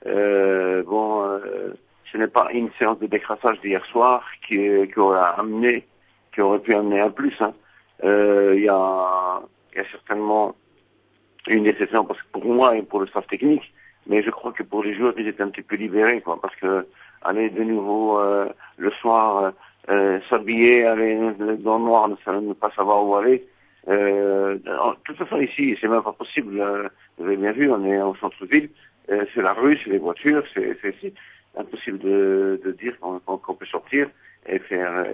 Ce n'est pas une séance de décrassage d'hier soir qui aurait pu amener un plus. Hein. Il y a certainement une déception pour moi et pour le staff technique, mais je crois que pour les joueurs, ils étaient un petit peu libérés, quoi, parce que aller de nouveau le soir s'habiller, aller dans le noir, ne pas savoir où aller. De toute façon, ici, c'est même pas possible. Vous avez bien vu, on est au centre-ville, c'est la rue, c'est les voitures, c'est impossible de dire qu'on peut sortir et faire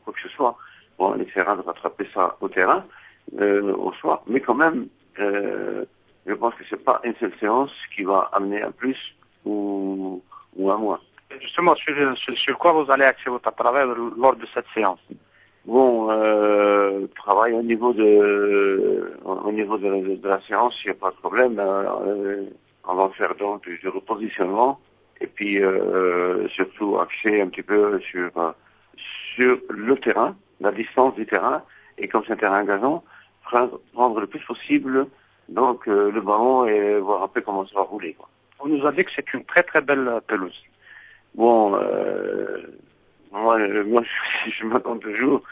quoi que ce soit. Bon, on essaiera de rattraper ça au terrain, au soir, mais quand même, je pense que c'est pas une seule séance qui va amener un plus ou un moins. Justement, sur quoi vous allez axer votre travail lors de cette séance? Bon, travail au niveau de la séance, il n'y a pas de problème. On va faire donc du repositionnement et puis surtout axer un petit peu sur le terrain, la distance du terrain, et comme c'est un terrain gazon, prendre le plus possible donc le ballon et voir un peu comment ça va rouler, quoi. On nous a dit que c'est une très très belle pelouse. Bon, moi je m'attends toujours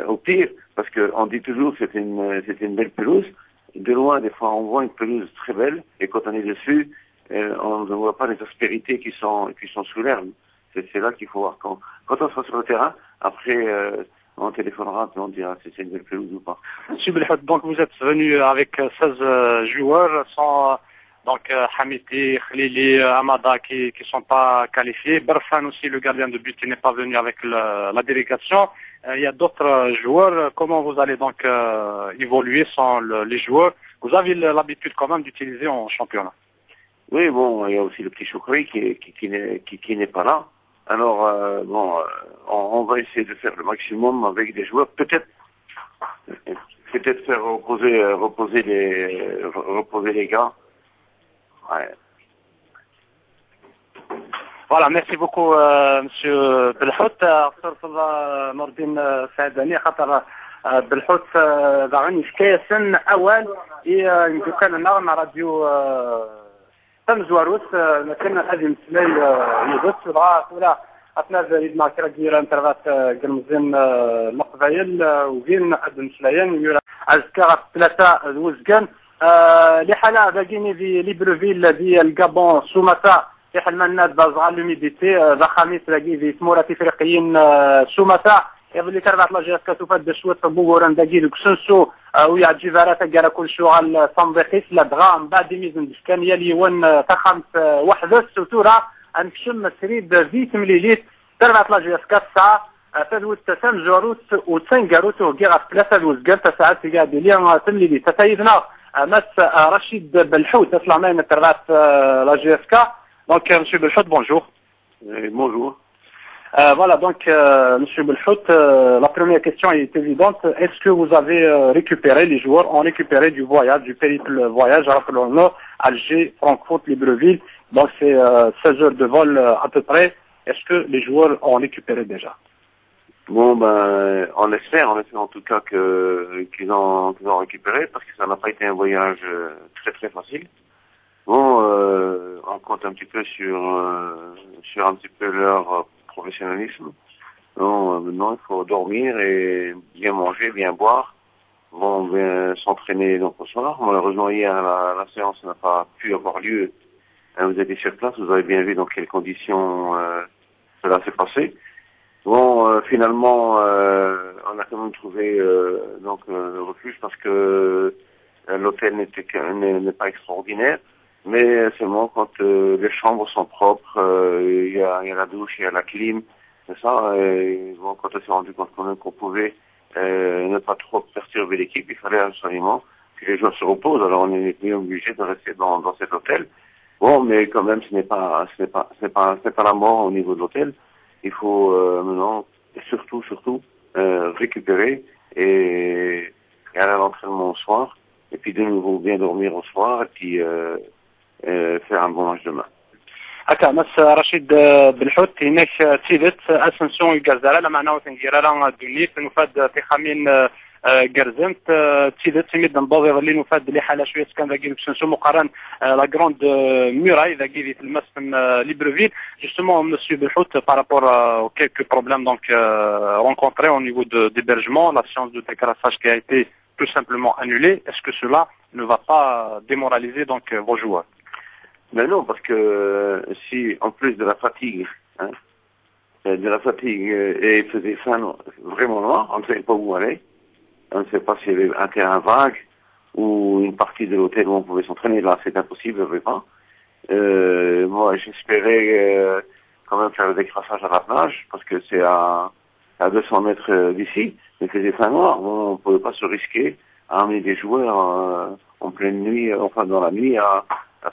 au pire, parce qu'on dit toujours que c'est une belle pelouse. De loin, des fois, on voit une pelouse très belle, et quand on est dessus, on ne voit pas les aspérités qui sont sous l'herbe. C'est là qu'il faut voir. Quand on sera sur le terrain, après, on téléphonera et on dira si c'est une belle pelouse ou pas. Monsieur Belhout, donc vous êtes venu avec 16 joueurs, sans donc Hamiti, Khlili, Amada qui ne sont pas qualifiés. Barfan aussi, le gardien de but, qui n'est pas venu avec la délégation. Il y a d'autres joueurs. Comment vous allez donc évoluer sans les joueurs? Vous avez l'habitude quand même d'utiliser en championnat. Oui, bon, il y a aussi le petit Choukri qui n'est pas là. Alors, on va essayer de faire le maximum avec des joueurs. Peut-être faire reposer les gars. Ouais. Voilà, merci beaucoup monsieur Belhout. صرت نوردين سعداني خاطر بالحوت ضاعني في كاسن اول يمكن كان لنا راديو تم زواروس مثلا هذه مسلاي يبث ولا اثناء زيدنا كراكيرا انترفات قرمزين القبايل وزين قد مسلايين عزكا ثلاثه وزكان لحالة باقيني في ليبروفيل في الكابون سومتا في حلمنا بازغا لوميديتي ذا خميس لاقي في ثمورة افريقيين سومتا يظل كربات لاجيس كتوفات بشوية بوغوران داقي لكسنسو ويا جيفارات قال كل شغل صندقيس لدغام بعد ميزن كان يلي ون تخمس وحدة سوتورا انكشم سريد في تمليليت كربات لاجيس كتسا تدوز تسام جوروت وتسنقروت وقيغا ثلاثة دوزقال تساعات قاعد ليا تمليليت تتايدنا مس رشيد Belhout, la même la GSK. Donc, monsieur Belhout, bonjour. Bonjour. Voilà, donc, monsieur Belhout, la première question est évidente. Est-ce que vous avez récupéré, les joueurs ont récupéré du voyage, du périple voyage, rappelons-le, Alger, Francfort, Libreville. Donc, c'est 16 heures de vol à peu près. Est-ce que les joueurs ont récupéré déjà? Bon, on espère en tout cas qu'ils ont récupéré, parce que ça n'a pas été un voyage très très facile. Bon, on compte un petit peu sur un petit peu leur professionnalisme. Bon, maintenant il faut dormir et bien manger, bien boire. Bon, bien s'entraîner donc au soir. Malheureusement hier la séance n'a pas pu avoir lieu. Vous étiez sur place, vous avez bien vu dans quelles conditions cela s'est passé. Bon, finalement, on a quand même trouvé donc le refuge, parce que l'hôtel n'est pas extraordinaire, mais seulement quand les chambres sont propres, il y a la douche, il y a la clim, c'est ça. Et bon, quand on s'est rendu compte quand même qu'on pouvait ne pas trop perturber l'équipe, il fallait absolument que les joueurs se reposent. Alors on est obligé de rester dans cet hôtel. Bon, mais quand même, ce n'est pas la mort au niveau de l'hôtel. Il faut maintenant surtout récupérer et aller à l'entraînement au soir, et puis de nouveau bien dormir au soir, et puis faire un bon match demain. هكا مس رشيد بالحوت هناك تيدت اسنسيون الجزائر لا معناه تنجيرا لا دونيس نفاد في خامين قرزمت تيدت سميد نبوظي ظلين وفاد اللي حاله شويه كان ذاكي باش نشوفوا مقارنه لا جراند موراي ذاكي في المسكن ليبروفيل جوستومون مسيو بالحوت بارابور aux quelques problèmes donc rencontrés au niveau d'hébergement, la séance de décrassage qui a été tout simplement annulée. Est-ce que cela ne va pas démoraliser donc vos joueurs? Mais non, parce que si en plus de la fatigue, hein, et il faisait fin vraiment noir, on ne savait pas où aller. On ne sait pas s'il y avait un terrain vague ou une partie de l'hôtel où on pouvait s'entraîner. Là, c'est impossible, je ne vais pas. Moi, j'espérais quand même faire le décrassage à la plage, parce que c'est à 200 mètres d'ici. Il faisait fin noir, on ne pouvait pas se risquer à amener des joueurs en pleine nuit, enfin dans la nuit, à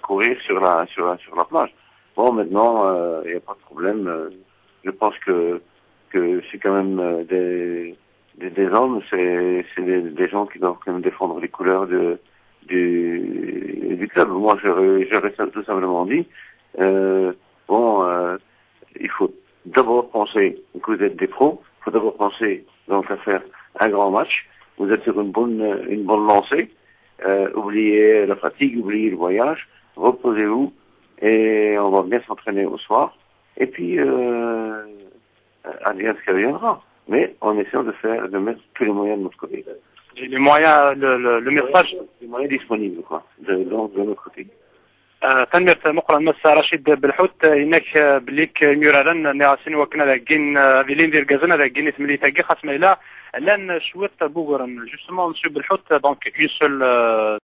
courir sur la plage. Bon, maintenant, il n'y a pas de problème. Je pense que c'est quand même des hommes, c'est des gens qui doivent quand même défendre les couleurs du club. Moi, j'aurais tout simplement dit, il faut d'abord penser que vous êtes des pros, il faut d'abord penser donc à faire un grand match. Vous êtes sur une bonne lancée, oubliez la fatigue, oubliez le voyage, reposez-vous et on va bien s'entraîner au soir. Et puis, advienne ce qui viendra. Mais en essayant de mettre tous les moyens de notre côté. Les moyens, le message. Les moyens disponibles, quoi, de notre côté. تنميت مقرا مس رشيد بالحوت هناك بليك ميرالن ناسين وكنا ذاكين فيلين ديال كازانا ذاكين تملي تاكي خاص ما الا لان شويه بوغرن جوستومون مسيو بالحوت دونك اون سول